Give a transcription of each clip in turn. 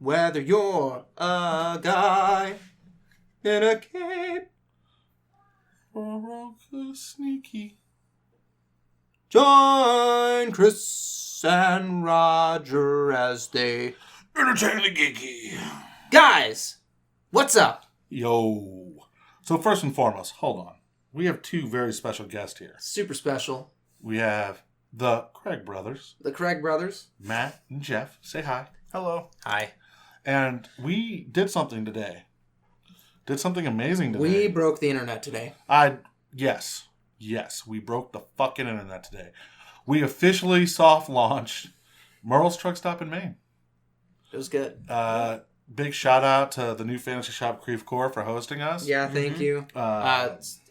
Whether you're a guy in a cape or a sneaky. Join Chris and Rodger as they entertain the geeky. Guys, what's up? Yo. So first and foremost, hold on. We have two very special guests here. Super special. We have the Craig brothers. The Craig brothers. Matt and Jeff. Say hi. Hello. Hi. And we did something today. Did something amazing today. We broke the internet today. Yes, we broke the fucking internet today. We officially soft launched Mearl's Truck Stop in Maine. It was good. Big shout out to the new fantasy shop Creve Core for hosting us. Yeah, thank you.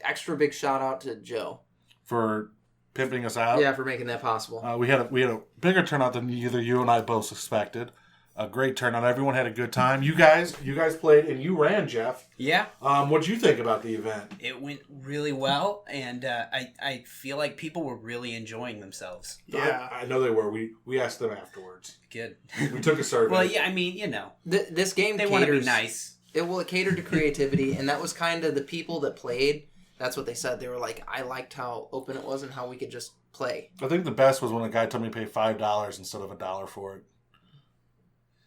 Extra big shout out to Joe for pimping us out. Yeah, for making that possible. We had a bigger turnout than either you and I both expected. A great turnout. Everyone had a good time. You guys played and you ran, Jeff. Yeah. What'd you think about the event? It went really well, and I feel like people were really enjoying themselves. Yeah, I know they were. We asked them afterwards. Good. We took a survey. Well, yeah, I mean, you know. This game they want to be nice. It catered to creativity, and that was kind of the people that played. That's what they said. They were like, I liked how open it was and how we could just play. I think the best was when a guy told me to pay $5 instead of $1 for it.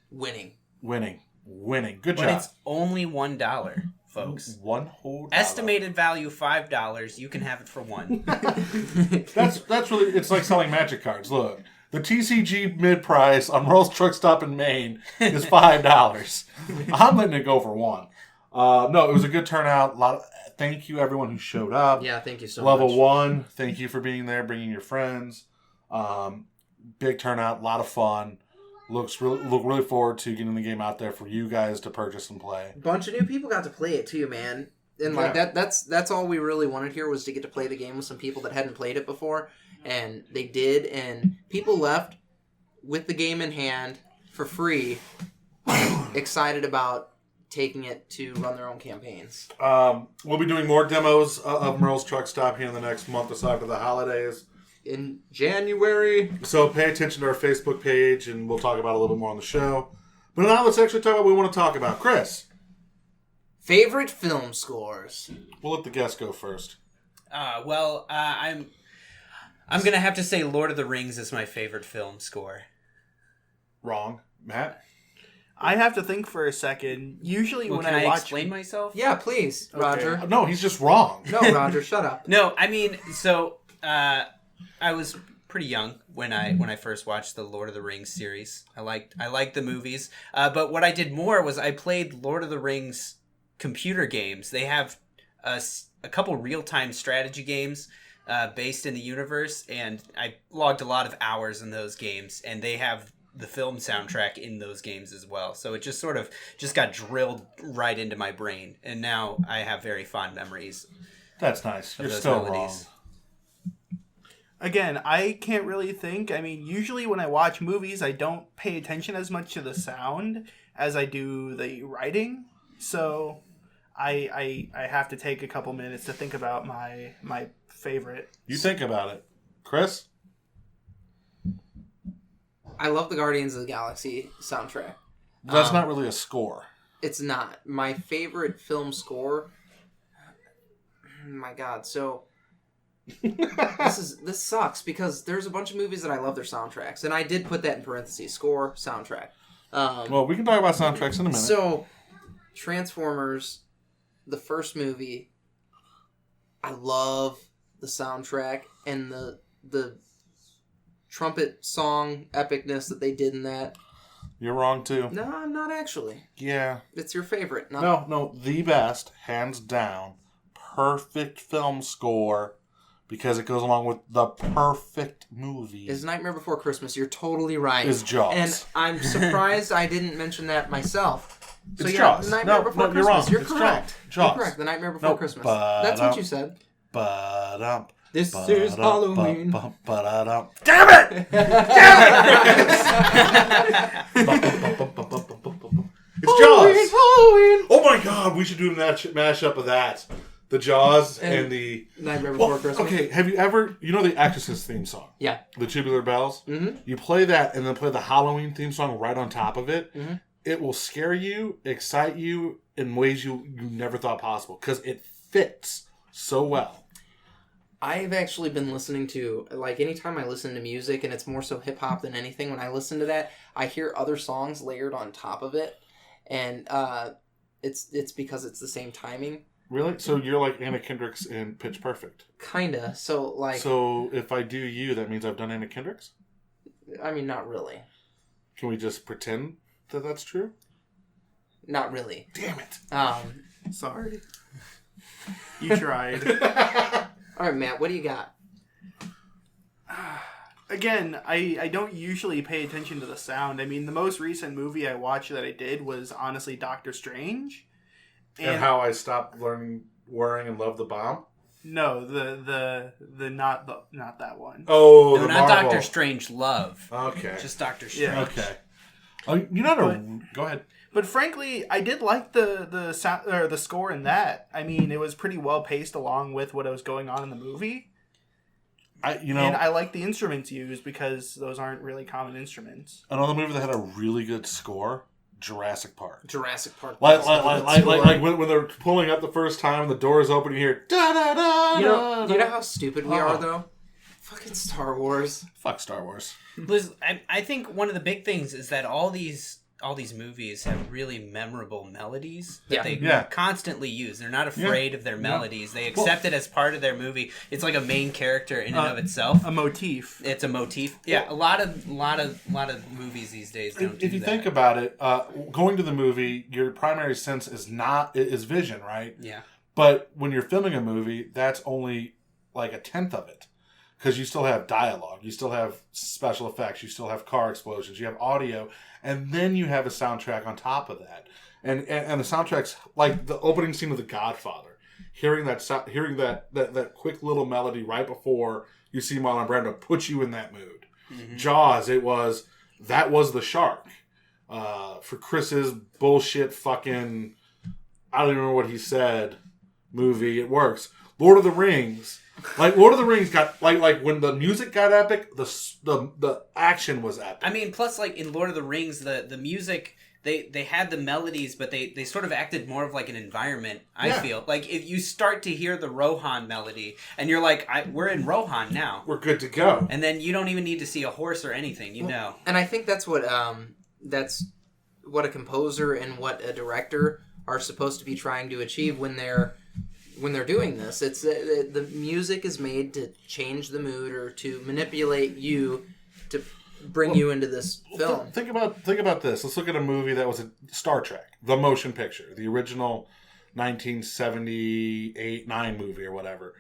Winning. Good job. But it's only $1, folks. One whole $1. Estimated value $5. You can have it for $1. That's really. It's like selling magic cards. Look, the TCG mid price on Mearl's Truck Stop in Maine is $5. I'm letting it go for $1. No, it was a good turnout. Thank you everyone who showed up. Yeah, thank you so Level much. 1, thank you for being there, bringing your friends. Big turnout, a lot of fun. Look really forward to getting the game out there for you guys to purchase and play. A bunch of new people got to play it too, man. And like that's all we really wanted here was to get to play the game with some people that hadn't played it before, and they did. And people left with the game in hand for free, excited about taking it to run their own campaigns. We'll be doing more demos of Mearl's Truck Stop here in the next month or so after the holidays. In January. So pay attention to our Facebook page, and we'll talk about it a little bit more on the show. But now let's actually talk about what we want to talk about. Chris. Favorite film scores? We'll let the guest go first. I'm going to have to say Lord of the Rings is my favorite film score. Wrong. Matt? I have to think for a second. Usually when can I watch... explain myself? Yeah, please, Okay. Rodger. No, he's just wrong. No, Rodger, shut up. No, I mean, so... I was pretty young when I first watched the Lord of the Rings series. I liked the movies, but what I did more was I played Lord of the Rings computer games. They have a couple real-time strategy games based in the universe, and I logged a lot of hours in those games, and they have the film soundtrack in those games as well. So it just sort of got drilled right into my brain, and now I have very fond memories. That's nice. You're still melodies. wrong. Again, I can't really think. I mean, usually when I watch movies, I don't pay attention as much to the sound as I do the writing. So I have to take a couple minutes to think about my favorite. You think about it. Chris? I love the Guardians of the Galaxy soundtrack. That's not really a score. It's not. My favorite film score... My God, so... this sucks because there's a bunch of movies that I love their soundtracks, and I did put that in parentheses: score, soundtrack. Well, we can talk about soundtracks in a minute. So, Transformers, the first movie, I love the soundtrack and the trumpet song epicness that they did in that. You're wrong too. No, I'm not actually. Yeah. It's your favorite. No, the best, hands down, perfect film score. Because it goes along with the perfect movie. Is Nightmare Before Christmas. You're totally right. Is Jaws. And I'm surprised I didn't mention that myself. So it's yeah, Jaws. The Nightmare Before You're Christmas. wrong. You're it's correct. Jaws. You're correct. The Nightmare Before Christmas. That's what you said. This is Halloween. Damn it! It's Jaws. Halloween. Oh my God, we should do a mashup of that. The Jaws and the... Nightmare Before Christmas. Okay, have you ever... You know the Exorcist theme song? Yeah. The Tubular Bells? Mm-hmm. You play that and then play the Halloween theme song right on top of it. Mm-hmm. it will scare you, excite you in ways you never thought possible because it fits so well. I've actually been listening to, like, anytime I listen to music, and it's more so hip-hop than anything, when I listen to that, I hear other songs layered on top of it, and it's because it's the same timing. Really? So you're like Anna Kendrick's in Pitch Perfect? Kinda. So, like... So if I do you, that means I've done Anna Kendrick's? I mean, not really. Can we just pretend that that's true? Not really. Damn it. Sorry. You tried. All right, Matt, what do you got? Again, I don't usually pay attention to the sound. I mean, the most recent movie I watched that I did was honestly Doctor Strange. And how I stopped worrying and love the bomb? No, the not that one. Oh, no, the not Marvel. Doctor Strange Love. Okay. Just Doctor Strange. Yeah. Okay. Oh, you're not go ahead. But frankly, I did like the sound or the score in that. I mean, it was pretty well paced along with what was going on in the movie. And I like the instruments used because those aren't really common instruments. Another movie that had a really good score, Jurassic Park. Jurassic Park. Like when they're pulling up the first time, the doors open, you hear da da da. You know how stupid we are though. Fucking Star Wars. Fuck Star Wars. Liz, I think one of the big things is that all these movies have really memorable melodies that they constantly use. They're not afraid of their melodies. They accept it as part of their movie. It's like a main character in and of itself. A motif. It's a motif. Yeah, a lot of movies these days don't do that. If you think about it, going to the movie, your primary sense is vision, right? Yeah. But when you're filming a movie, that's only like a tenth of it. Because you still have dialogue, you still have special effects, you still have car explosions, you have audio, and then you have a soundtrack on top of that. And the soundtrack's like the opening scene of The Godfather. Hearing that quick little melody right before you see Marlon Brando puts you in that mood. Mm-hmm. Jaws, that was the shark. For Chris's bullshit fucking, I don't even remember what he said, movie, it works. Lord of the Rings. Like Lord of the Rings got like when the music got epic, the action was epic. I mean, plus like in Lord of the Rings, the music they had the melodies, but they sort of acted more of like an environment. I feel like if you start to hear the Rohan melody, and you're like, we're in Rohan now, we're good to go, and then you don't even need to see a horse or anything, you know. And I think that's what a composer and what a director are supposed to be trying to achieve when they're doing this. It's the music is made to change the mood or to manipulate you to bring you into this film. Think about this. Let's look at a movie that was a Star Trek, the motion picture, the original 1978-9 movie or whatever.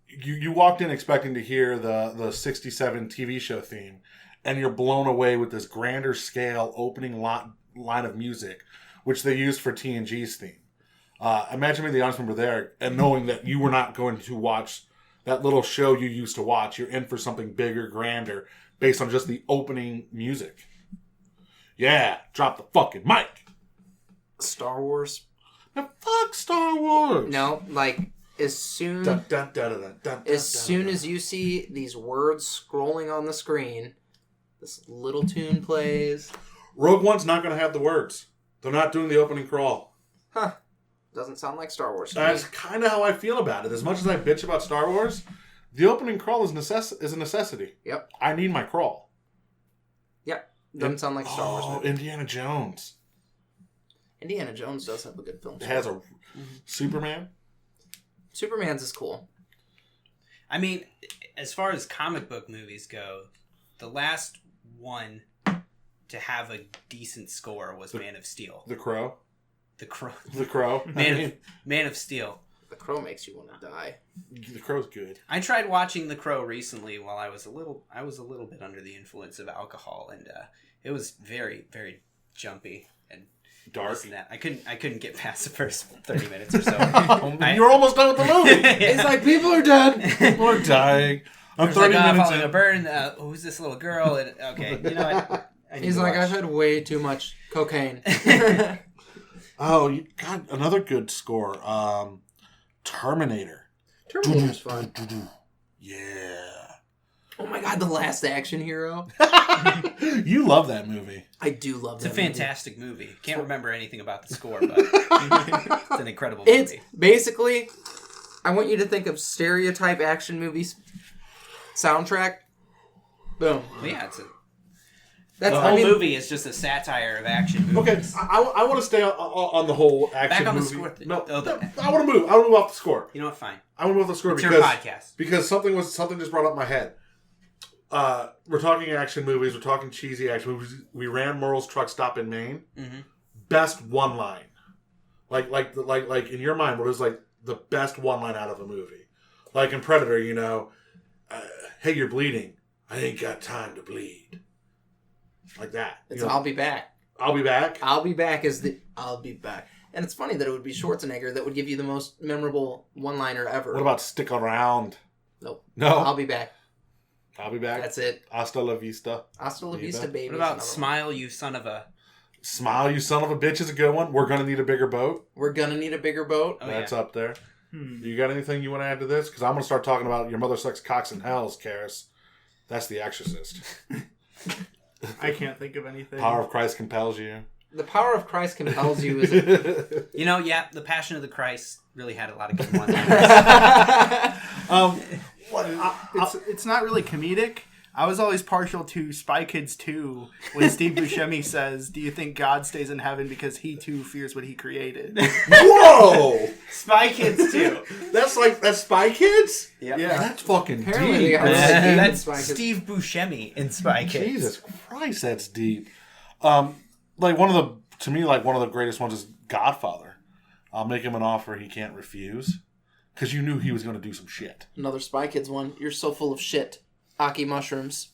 You walked in expecting to hear the 67 TV show theme, and you're blown away with this grander scale opening line of music, which they used for TNG's theme. Imagine being the audience member there and knowing that you were not going to watch that little show you used to watch. You're in for something bigger, grander, based on just the opening music. Yeah, drop the fucking mic. Star Wars. Now, fuck Star Wars. No, like as soon as you see these words scrolling on the screen, this little tune plays. Rogue One's not going to have the words. They're not doing the opening crawl. Huh. Doesn't sound like Star Wars. That's kind of how I feel about it. As much as I bitch about Star Wars, the opening crawl is a necessity. Yep. I need my crawl. Yep. Doesn't sound like Star Wars. Oh, Indiana Jones. Indiana Jones does have a good film. It has a Superman. Superman's is cool. I mean, as far as comic book movies go, the last one to have a decent score was Man of Steel. The Crow. The Crow. The Crow. Man of Steel. The Crow makes you want to die. The Crow's good. I tried watching The Crow recently while I was a little bit under the influence of alcohol, and it was very, very jumpy and dark. That. I couldn't get past the first 30 minutes or so. You're almost done with the movie. It's like people are dead. People are dying. I'm 30 minutes following in. a burn. Who's this little girl? And, okay, you know what? He's like, I've had way too much cocaine. Oh, you got another good score. Terminator. Terminator's fun. Yeah. Oh my god, The Last Action Hero. You love that movie. I do love It's that a fantastic movie. Can't remember anything about the score, but it's an incredible movie. It's basically, I want you to think of stereotype action movies soundtrack. Boom. Well, yeah, That's the whole movie is just a satire of action movies. Okay, I want to stay on the whole action Back on the movie. score. No, Oh, I want to move. I want to move off the score. You know what? Fine. I want to move off the score It's because your podcast. because something just brought up my head. We're talking action movies. We're talking cheesy action movies. We ran Mearl's Truck Stop in Maine. Mm-hmm. Best one line, like in your mind, what is like the best one line out of a movie? Like in Predator, you know, hey, you're bleeding. I ain't got time to bleed. Like that. It's I'll be back. I'll be back. I'll be back is the I'll be back. And it's funny that it would be Schwarzenegger that would give you the most memorable one-liner ever. What about stick around? Nope. No. I'll be back. I'll be back. That's it. Hasta la vista. Hasta la vista, baby. What about Smile, You Son of a... Smile, You Son of a Bitch is a good one. We're going to need a bigger boat. We're gonna need a bigger boat. Oh, That's yeah. up there. You got anything you want to add to this? Because I'm going to start talking about Your Mother Sucks Cocks in Hells, Karis. That's The Exorcist. I can't think of anything. Power of Christ compels you. The power of Christ compels you. Is You know, yeah, The Passion of the Christ really had a lot of good ones. It's not really comedic. I was always partial to Spy Kids 2 when Steve Buscemi says, "Do you think God stays in heaven because he too fears what he created?" Whoa! Spy Kids 2. That's Spy Kids? Yep. Yeah. That's fucking Apparently deep. they got man. That's Spy Kids. Steve Buscemi in Spy Kids. Jesus Christ, that's deep. Like one of the greatest ones is Godfather. I'll make him an offer he can't refuse. Because you knew he was going to do some shit. Another Spy Kids one. You're so full of shit. Aki mushrooms.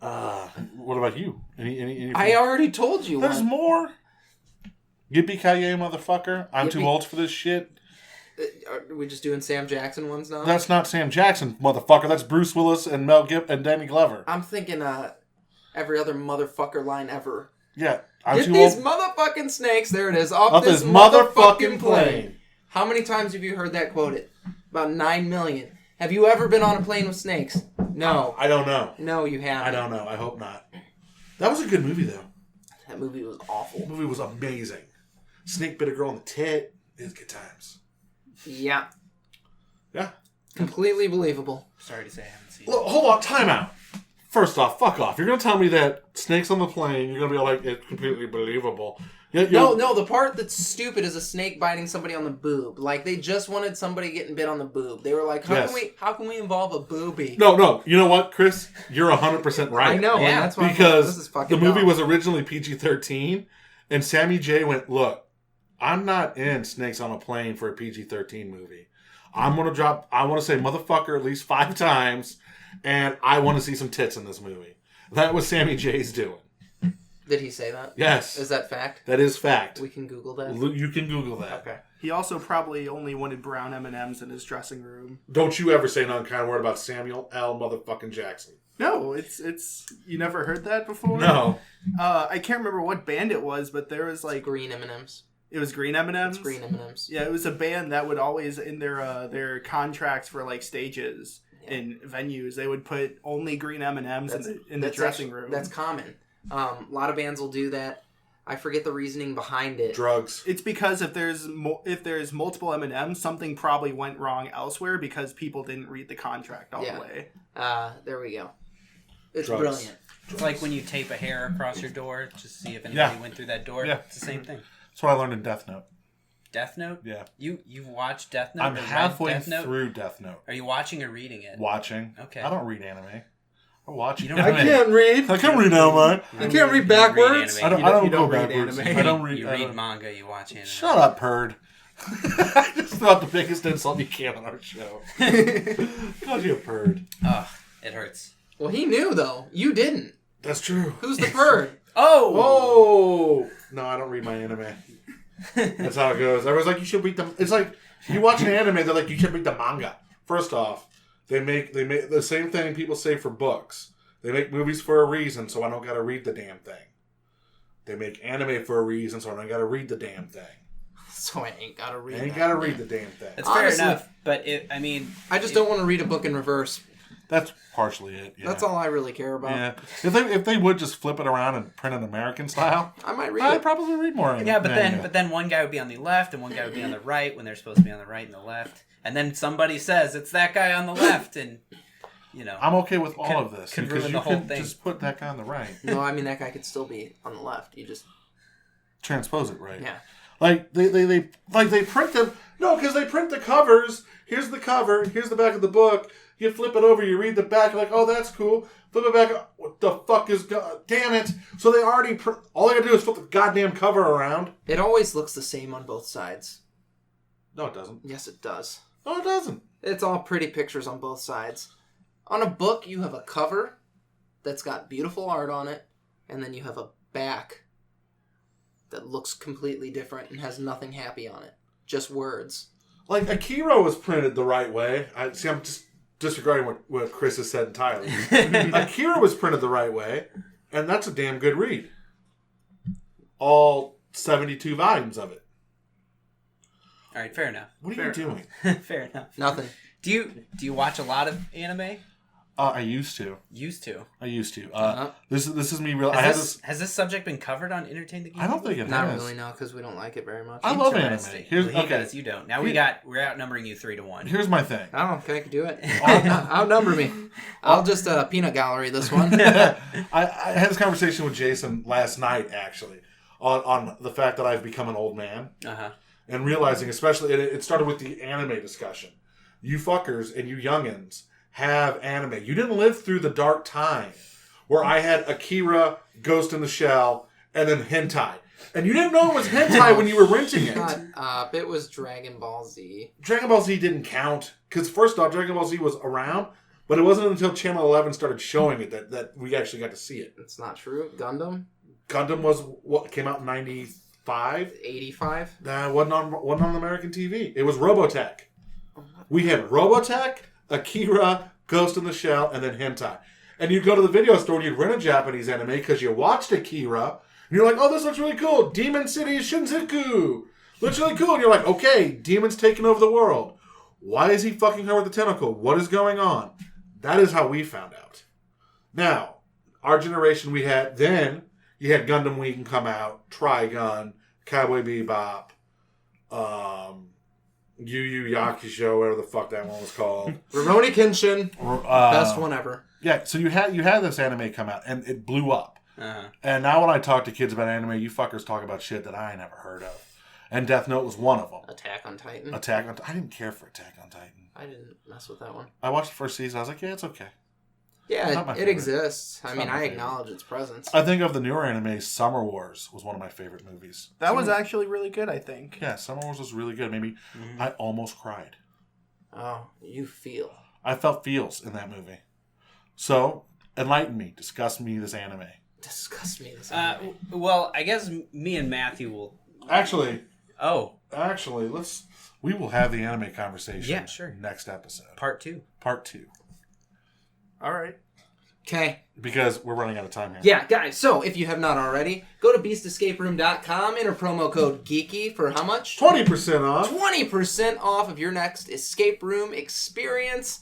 What about you? Any I already told you. There's one. more. Yippee-ki-yay, motherfucker. I'm too old for this shit. Are we just doing Sam Jackson ones now? That's not Sam Jackson, motherfucker. That's Bruce Willis and Mel Gibson and Danny Glover. I'm thinking every other motherfucker line ever. Yeah. I'm Get too these old. motherfucking snakes. There it is. Off Off this this motherfucking motherfucking plane. plane. How many times have you heard that quoted? About 9 million. Have you ever been on a plane with snakes? No. I don't know. No, you haven't. I don't know. I hope not. That was a good movie, though. That movie was awful. The movie was amazing. Snake bit a girl in the tit. It was good times. Yeah. Yeah. Completely believable. Sorry to say I haven't seen Look, hold on. Time out. First off, fuck off. You're going to tell me that snakes on the plane, you're going to be like, it's completely believable. No, the part that's stupid is a snake biting somebody on the boob. Like, they just wanted somebody getting bit on the boob. They were like, how can we involve a boobie? No. You know what, Chris? You're 100% right. I know, and Yeah, that's why Because this is fucking the movie dumb. was originally PG-13, and Sammy J went, look, I'm not in Snakes on a Plane for a PG-13 movie. I want to say motherfucker at least 5 times, and I want to see some tits in this movie. That was Sammy J's doing. Did he say that? Yes. Is that fact? That is fact. We can Google that. You can Google that. Okay. He also probably only wanted brown M&Ms in his dressing room. Don't you ever say an unkind word about Samuel L. motherfucking Jackson. No, it's you never heard that before? No. I can't remember what band it was, but there was like Green M&Ms. it was Green M&Ms. It's green M&Ms. Yeah, it was a band that would always in their contracts for like stages and venues, they would put only green M&Ms in the dressing room. That's common. A lot of bands will do that. I forget the reasoning behind it. Drugs. It's because if there's multiple M&Ms, something probably went wrong elsewhere because people didn't read the contract all the way. There we go. It's Drugs. brilliant. It's like when you tape a hair across your door just to see if anybody went through that door. Yeah. It's the same thing. That's what I learned in Death Note. Death Note? Yeah. You've watched Death Note? I'm or read halfway Death Note? through Death Note. Are you watching or reading it? Watching. Okay. I don't read anime. I watch You don't anime. read- read. I can't read anime. I can't read backwards. anime. I don't You go don't read backwards. anime. I don't read. You I read don't- manga, you watch anime. Shut up, Purd. I just thought the biggest insult you can on our show. Called you a Purd. Ugh, it hurts. Well, he knew, though. You didn't. That's true. Who's the bird? Oh! Oh! No, I don't read my anime. That's how it goes. Everyone's like, you should read the... It's like, you watch an anime, they're like, you should read the manga. First off, they make the same thing people say for books. They make movies for a reason, so I don't gotta read the damn thing. They make anime for a reason, so I don't gotta read the damn thing. So I ain't gotta read. Ain't gotta read the damn thing. It's fair Honestly, enough, but I just don't want to read a book in reverse. That's partially it. Yeah. That's all I really care about. Yeah. If they would just flip it around and print it American style, I might read I'd it. probably read more. yeah, but then one guy would be on the left and one guy would be on the right when they're supposed to be on the right and the left, and then somebody says it's that guy on the left, and I'm okay with all of this could because ruin you the whole can thing. just put that guy on the right, No, I mean that guy could still be on the left. You just transpose it right. yeah. Like they print them. No, because they print the covers. Here's the cover. Here's the back of the book. You flip it over. You read the back. You're like, oh, that's cool. Flip it back. What the fuck is? Damn it! So they already. All they gotta do is flip the goddamn cover around. It always looks the same on both sides. No, it doesn't. Yes, it does. No, it doesn't. It's all pretty pictures on both sides. On a book, you have a cover that's got beautiful art on it, and then you have a back that looks completely different and has nothing happy on it. Just words. Like Akira was printed the right way. I'm just disregarding what Chris has said entirely. Akira was printed the right way, and that's a damn good read. All 72 volumes of it. All right, fair enough. What are you doing? Fair enough. Nothing. Do you watch a lot of anime? I used to. Used to. This is me real. Has this subject been covered on Entertain the Geeky? I don't think it Not has. really, no, because we don't like it very much. I love anime. Interesting. Here's Well, he okay. does, you don't. Now we're outnumbering you 3-1. Here's my thing. I don't know if I can do it. Outnumber me. I'll just peanut gallery this one. I had this conversation with Jason last night, actually, on the fact that I've become an old man. Uh-huh. And realizing, especially, it started with the anime discussion. You fuckers and you youngins have anime. You didn't live through the dark time where I had Akira, Ghost in the Shell, and then hentai. And you didn't know it was hentai when you were renting it. Shut up. It was Dragon Ball Z. Dragon Ball Z didn't count. Because first off, Dragon Ball Z was around, but it wasn't until Channel 11 started showing it that we actually got to see it. It's not true. Gundam? Gundam was what came out in 95? 85? Wasn't on American TV. It was Robotech. We had Robotech, Akira, Ghost in the Shell, and then hentai. And you'd go to the video store and you'd rent a Japanese anime because you watched Akira. And you're like, oh, this looks really cool. Demon City Shinjuku. Looks really cool. And you're like, okay, demons taking over the world. Why is he fucking her with the tentacle? What is going on? That is how we found out. Now, our generation, you had Gundam Wing come out, Trigun, Cowboy Bebop, Yu Yu Yakusho, whatever the fuck that one was called. Rurouni Kenshin. Best one ever. Yeah, so you had this anime come out, and it blew up. Uh-huh. And now when I talk to kids about anime, you fuckers talk about shit that I never heard of. And Death Note was one of them. Attack on Titan. I didn't care for Attack on Titan. I didn't mess with that one. I watched the first season. I was like, yeah, it's okay. Yeah, it exists. I mean, not my I favorite. acknowledge its presence. I think of the newer anime, Summer Wars was one of my favorite movies. That was actually really good, I think. Yeah, Summer Wars was really good. Maybe I almost cried. Oh, you feel. I felt feels in that movie. So, enlighten me. Discuss me this anime. Disgust me. This Well, I guess me and Matthew will... Actually, Oh, we will have the anime conversation. Yeah, sure. Next episode. part 2. Part 2. All right. Okay. Because we're running out of time here. Yeah, guys, so if you have not already, go to beastescaperoom.com, enter promo code GEEKY for how much? 20% off. 20% off of your next escape room experience.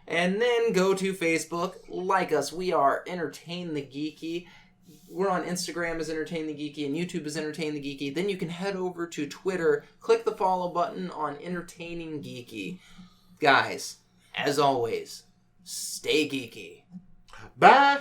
And then go to Facebook, like us. We are Entertain the Geeky. We're on Instagram as Entertain the Geeky and YouTube as Entertain the Geeky. Then you can head over to Twitter, click the follow button on Entertaining Geeky. Guys, as always, stay geeky. Bye.